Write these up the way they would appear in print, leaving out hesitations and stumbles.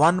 1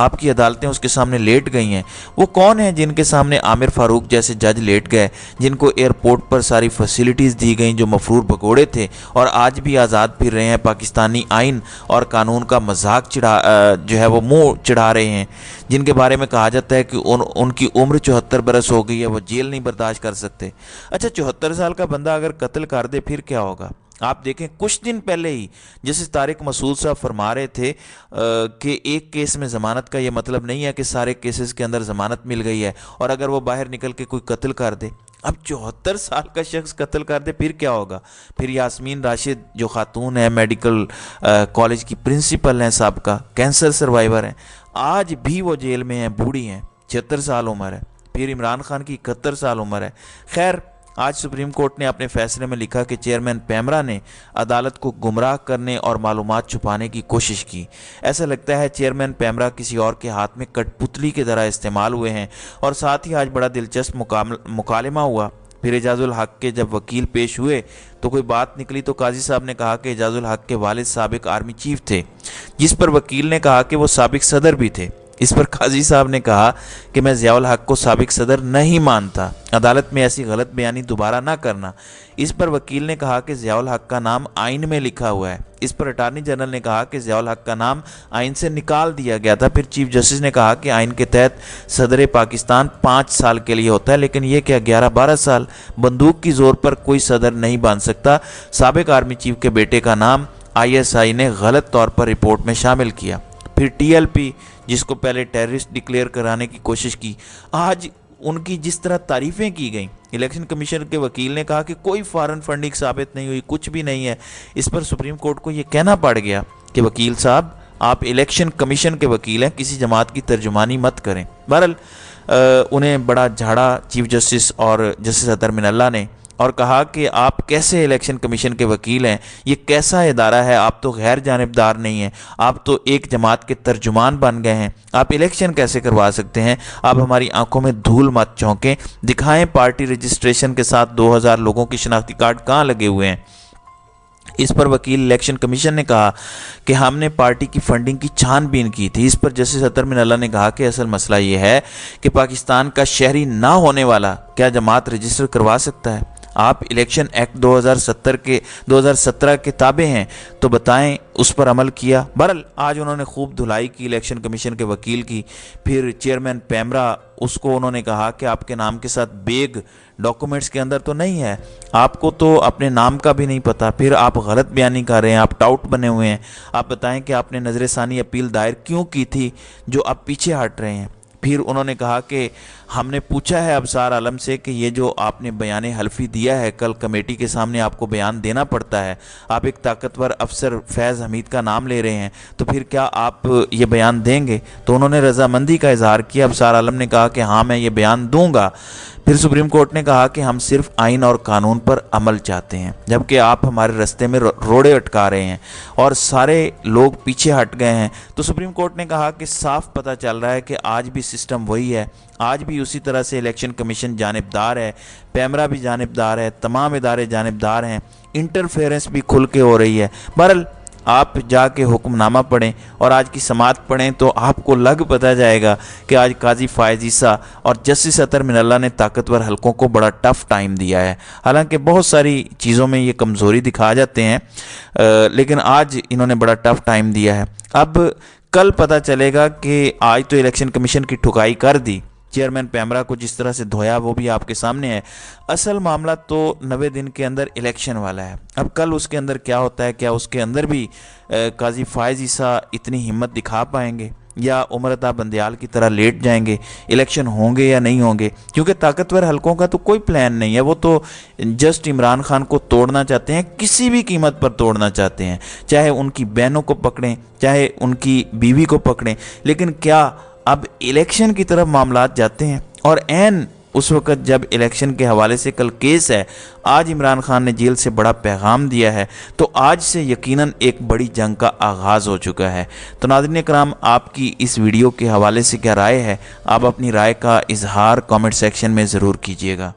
آپ کی عدالتیں اس کے سامنے لیٹ گئی ہیں، وہ کون ہیں جن کے سامنے عامر فاروق جیسے جج لیٹ گئے، جن کو ایئرپورٹ پر ساری فیسلٹیز دی گئیں، جو مفرور بھگوڑے تھے اور آج بھی آزاد پھر رہے ہیں، پاکستانی آئین اور قانون کا مذاق جو ہے وہ منہ چڑھا رہے ہیں، جن کے بارے میں کہا جاتا ہے کہ ان کی عمر 74 برس ہو گئی ہے، وہ جیل نہیں برداشت کر سکتے۔ اچھا 74 سال کا بندہ اگر قتل کر دے پھر کیا ہوگا؟ آپ دیکھیں کچھ دن پہلے ہی جیسے طارق مسعود صاحب فرما رہے تھے کہ ایک کیس میں ضمانت کا یہ مطلب نہیں ہے کہ سارے کیسز کے اندر ضمانت مل گئی ہے، اور اگر وہ باہر نکل کے کوئی قتل کر دے، اب 74 سال کا شخص قتل کر دے پھر کیا ہوگا؟ پھر یاسمین راشد جو خاتون ہے، میڈیکل کالج کی پرنسپل ہیں، سابقہ کینسر سروائیور ہیں، آج بھی وہ جیل میں ہیں، بوڑھی ہیں، 76 سال عمر ہے۔ پھر عمران خان کی 71 سال عمر ہے۔ خیر، آج سپریم کورٹ نے اپنے فیصلے میں لکھا کہ چیئرمین پیمرا نے عدالت کو گمراہ کرنے اور معلومات چھپانے کی کوشش کی۔ ایسا لگتا ہے چیئرمین پیمرا کسی اور کے ہاتھ میں کٹ پتلی کی طرح استعمال ہوئے ہیں۔ اور ساتھ ہی آج بڑا دلچسپ مکالمہ ہوا۔ پھر اعجاز الحق کے جب وکیل پیش ہوئے تو کوئی بات نکلی تو قاضی صاحب نے کہا کہ اعجاز الحق کے والد سابق آرمی چیف تھے، جس پر وکیل نے کہا کہ وہ سابق صدر بھی تھے۔ اس پر قاضی صاحب نے کہا کہ میں ضیاء الحق کو سابق صدر نہیں مانتا، عدالت میں ایسی غلط بیانی دوبارہ نہ کرنا۔ اس پر وکیل نے کہا کہ ضیاء الحق کا نام آئین میں لکھا ہوا ہے۔ اس پر اٹارنی جنرل نے کہا کہ ضیاء الحق کا نام آئین سے نکال دیا گیا تھا۔ پھر چیف جسٹس نے کہا کہ آئین کے تحت صدر پاکستان 5 سال کے لیے ہوتا ہے، لیکن یہ کیا 11-12 سال؟ بندوق کی زور پر کوئی صدر نہیں بن سکتا۔ سابق آرمی چیف کے بیٹے کا نام ISI نے غلط طور پر رپورٹ میں شامل کیا۔ پھر TLP جس کو پہلے ٹیررسٹ ڈکلیئر کرانے کی کوشش کی، آج ان کی جس طرح تعریفیں کی گئیں، الیکشن کمیشن کے وکیل نے کہا کہ کوئی فارن فنڈنگ ثابت نہیں ہوئی، کچھ بھی نہیں ہے۔ اس پر سپریم کورٹ کو یہ کہنا پڑ گیا کہ وکیل صاحب آپ الیکشن کمیشن کے وکیل ہیں، کسی جماعت کی ترجمانی مت کریں۔ بہرحال انہیں بڑا جھاڑا چیف جسٹس اور جسٹس اطہر من اللہ نے، اور کہا کہ آپ کیسے الیکشن کمیشن کے وکیل ہیں؟ یہ کیسا ادارہ ہے؟ آپ تو غیر جانبدار نہیں ہیں، آپ تو ایک جماعت کے ترجمان بن گئے ہیں، آپ الیکشن کیسے کروا سکتے ہیں؟ آپ ہماری آنکھوں میں دھول مت چونکیں، دکھائیں پارٹی رجسٹریشن کے ساتھ 2000 لوگوں کی شناختی کارڈ کہاں لگے ہوئے ہیں۔ اس پر وکیل الیکشن کمیشن نے کہا کہ ہم نے پارٹی کی فنڈنگ کی چھان بین کی تھی۔ اس پر جسٹس اطہر من اللہ نے کہا کہ اصل مسئلہ یہ ہے کہ پاکستان کا شہری نہ ہونے والا کیا جماعت رجسٹر کروا سکتا ہے؟ آپ الیکشن ایکٹ 2017 کے تابع ہیں تو بتائیں اس پر عمل کیا؟ بہرحال آج انہوں نے خوب دھلائی کی الیکشن کمیشن کے وکیل کی۔ پھر چیئرمین پیمرا، اس کو انہوں نے کہا کہ آپ کے نام کے ساتھ بیگ ڈاکومنٹس کے اندر تو نہیں ہے، آپ کو تو اپنے نام کا بھی نہیں پتا، پھر آپ غلط بیانی کر رہے ہیں، آپ ٹاؤٹ بنے ہوئے ہیں۔ آپ بتائیں کہ آپ نے نظر ثانی اپیل دائر کیوں کی تھی جو آپ پیچھے ہٹ رہے ہیں؟ پھر انہوں نے کہا کہ ہم نے پوچھا ہے ابصار عالم سے کہ یہ جو آپ نے بیان حلفی دیا ہے، کل کمیٹی کے سامنے آپ کو بیان دینا پڑتا ہے، آپ ایک طاقتور افسر فیض حمید کا نام لے رہے ہیں، تو پھر کیا آپ یہ بیان دیں گے؟ تو انہوں نے رضامندی کا اظہار کیا۔ ابصار عالم نے کہا کہ ہاں میں یہ بیان دوں گا۔ پھر سپریم کورٹ نے کہا کہ ہم صرف آئین اور قانون پر عمل چاہتے ہیں، جبکہ آپ ہمارے رستے میں روڑے اٹکا رہے ہیں اور سارے لوگ پیچھے ہٹ گئے ہیں۔ تو سپریم کورٹ نے کہا کہ صاف پتہ چل رہا ہے کہ آج بھی سسٹم وہی ہے، آج بھی اسی طرح سے الیکشن کمیشن جانبدار ہے، پیمرا بھی جانبدار ہے، تمام ادارے جانبدار ہیں، انٹرفیرنس بھی کھل کے ہو رہی ہے۔ بہرحال آپ جا کے حکم نامہ پڑھیں اور آج کی سماعت پڑھیں تو آپ کو لگ پتہ جائے گا کہ آج قاضی فائز عیسیٰ اور جسٹس اطہر من اللہ نے طاقتور حلقوں کو بڑا ٹف ٹائم دیا ہے۔ حالانکہ بہت ساری چیزوں میں یہ کمزوری دکھا جاتے ہیں، لیکن آج انہوں نے بڑا ٹف ٹائم دیا ہے۔ اب کل پتہ چلے گا کہ آج تو الیکشن کمیشن کی ٹھکائی کر دی، چیئرمین پیمرا کو جس طرح سے دھویا وہ بھی آپ کے سامنے ہے۔ اصل معاملہ تو 90 دن کے اندر الیکشن والا ہے۔ اب کل اس کے اندر کیا ہوتا ہے، کیا اس کے اندر بھی قاضی فائز عیسیٰ اتنی ہمت دکھا پائیں گے یا عمر عطا بندیال کی طرح لیٹ جائیں گے؟ الیکشن ہوں گے یا نہیں ہوں گے؟ کیونکہ طاقتور حلقوں کا تو کوئی پلان نہیں ہے، وہ تو جسٹ عمران خان کو توڑنا چاہتے ہیں، کسی بھی قیمت پر توڑنا چاہتے ہیں، چاہے ان کی بہنوں کو پکڑیں، چاہے ان کی بیوی کو پکڑیں۔ لیکن کیا اب الیکشن کی طرف معاملات جاتے ہیں؟ اور عین اس وقت جب الیکشن کے حوالے سے کل کیس ہے، آج عمران خان نے جیل سے بڑا پیغام دیا ہے، تو آج سے یقیناً ایک بڑی جنگ کا آغاز ہو چکا ہے۔ تو ناظرین اکرام، آپ کی اس ویڈیو کے حوالے سے کیا رائے ہے؟ آپ اپنی رائے کا اظہار کامنٹ سیکشن میں ضرور کیجیے گا۔